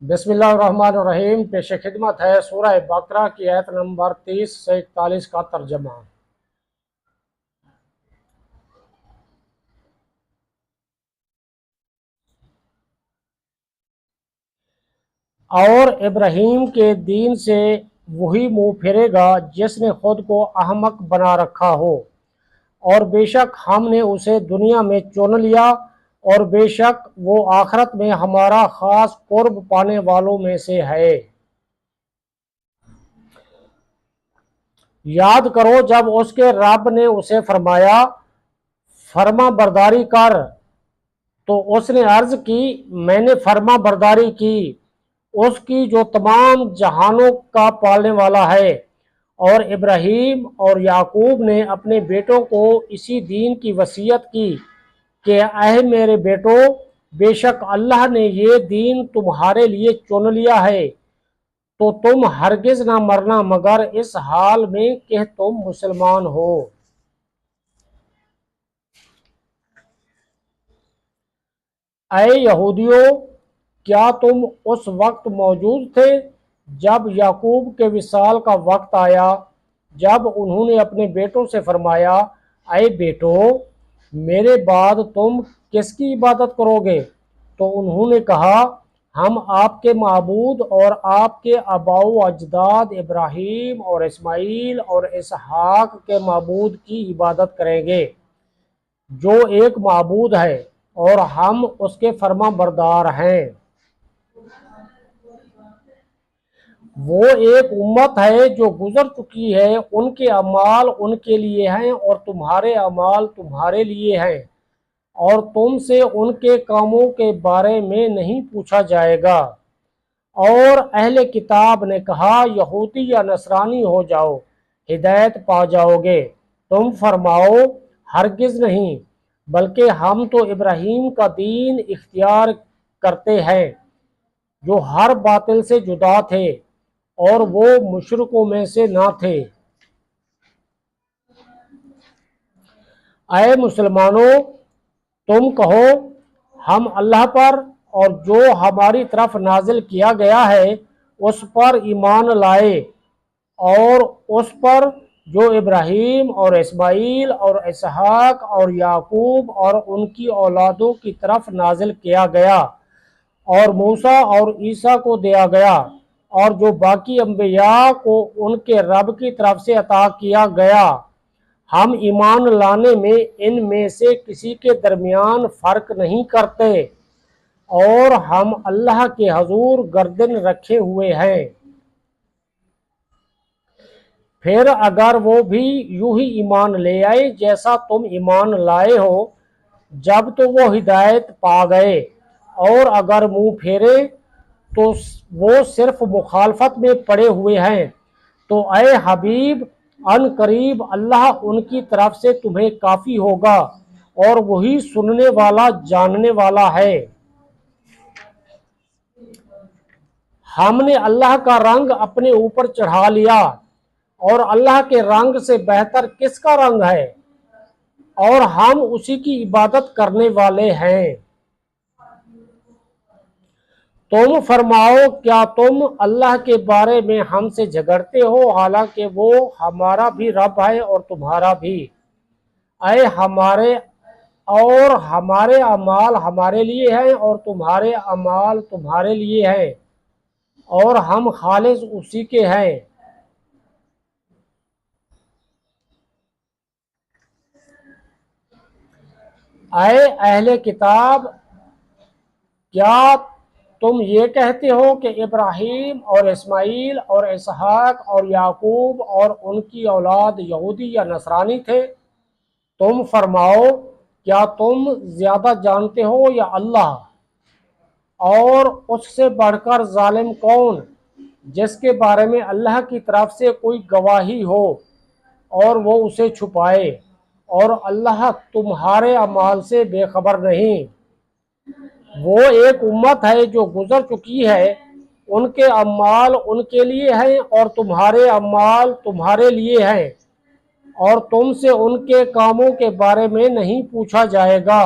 بسم اللہ الرحمن الرحیم۔ پیش خدمت ہے سورہ بقرہ کی آیت نمبر 30 سے 41 کا ترجمہ۔ اور ابراہیم کے دین سے وہی منہ پھرے گا جس نے خود کو احمق بنا رکھا ہو، اور بے شک ہم نے اسے دنیا میں چن لیا، اور بے شک وہ آخرت میں ہمارا خاص قرب پانے والوں میں سے ہے۔ یاد کرو جب اس کے رب نے اسے فرمایا فرما برداری کر، تو اس نے عرض کی میں نے فرما برداری کی اس کی جو تمام جہانوں کا پالنے والا ہے۔ اور ابراہیم اور یعقوب نے اپنے بیٹوں کو اسی دین کی وصیت کی کہ اے میرے بیٹو، بے شک اللہ نے یہ دین تمہارے لیے چن لیا ہے، تو تم ہرگز نہ مرنا مگر اس حال میں کہ تم مسلمان ہو۔ اے یہودیو، کیا تم اس وقت موجود تھے جب یعقوب کے وصال کا وقت آیا، جب انہوں نے اپنے بیٹوں سے فرمایا اے بیٹو، میرے بعد تم کس کی عبادت کرو گے؟ تو انہوں نے کہا ہم آپ کے معبود اور آپ کے آباء و اجداد ابراہیم اور اسماعیل اور اسحاق کے معبود کی عبادت کریں گے، جو ایک معبود ہے اور ہم اس کے فرما بردار ہیں۔ وہ ایک امت ہے جو گزر چکی ہے، ان کے اعمال ان کے لیے ہیں اور تمہارے اعمال تمہارے لیے ہیں، اور تم سے ان کے کاموں کے بارے میں نہیں پوچھا جائے گا۔ اور اہل کتاب نے کہا یہودی یا نصرانی ہو جاؤ، ہدایت پا جاؤ گے۔ تم فرماؤ ہرگز نہیں، بلکہ ہم تو ابراہیم کا دین اختیار کرتے ہیں جو ہر باطل سے جدا تھے، اور وہ مشرکوں میں سے نہ تھے۔ اے مسلمانوں، تم کہو ہم اللہ پر اور جو ہماری طرف نازل کیا گیا ہے اس پر ایمان لائے، اور اس پر جو ابراہیم اور اسماعیل اور اسحاق اور یعقوب اور ان کی اولادوں کی طرف نازل کیا گیا، اور موسیٰ اور عیسیٰ کو دیا گیا، اور جو باقی انبیاء کو ان کے رب کی طرف سے عطا کیا گیا۔ ہم ایمان لانے میں ان میں سے کسی کے درمیان فرق نہیں کرتے، اور ہم اللہ کے حضور گردن رکھے ہوئے ہیں۔ پھر اگر وہ بھی یوں ہی ایمان لے آئے جیسا تم ایمان لائے ہو جب تو وہ ہدایت پا گئے، اور اگر منہ پھیرے تو وہ صرف مخالفت میں پڑے ہوئے ہیں۔ تو اے حبیب، ان قریب اللہ ان کی طرف سے تمہیں کافی ہوگا، اور وہی سننے والا جاننے والا ہے۔ ہم نے اللہ کا رنگ اپنے اوپر چڑھا لیا، اور اللہ کے رنگ سے بہتر کس کا رنگ ہے، اور ہم اسی کی عبادت کرنے والے ہیں۔ تم فرماؤ کیا تم اللہ کے بارے میں ہم سے جھگڑتے ہو حالانکہ وہ ہمارا بھی رب ہے اور تمہارا بھی؟ ہمارے اعمال ہمارے لیے ہیں اور تمہارے اعمال تمہارے لیے ہیں، اور ہم خالص اسی کے ہیں۔ اے اہل کتاب، کیا تم یہ کہتے ہو کہ ابراہیم اور اسماعیل اور اسحاق اور یعقوب اور ان کی اولاد یہودی یا نصرانی تھے؟ تم فرماؤ کیا تم زیادہ جانتے ہو یا اللہ؟ اور اس سے بڑھ کر ظالم کون جس کے بارے میں اللہ کی طرف سے کوئی گواہی ہو اور وہ اسے چھپائے، اور اللہ تمہارے اعمال سے بے خبر نہیں۔ وہ ایک امت ہے جو گزر چکی ہے، ان کے اعمال ان کے لیے ہیں اور تمہارے اعمال تمہارے لیے ہیں، اور تم سے ان کے کاموں کے بارے میں نہیں پوچھا جائے گا۔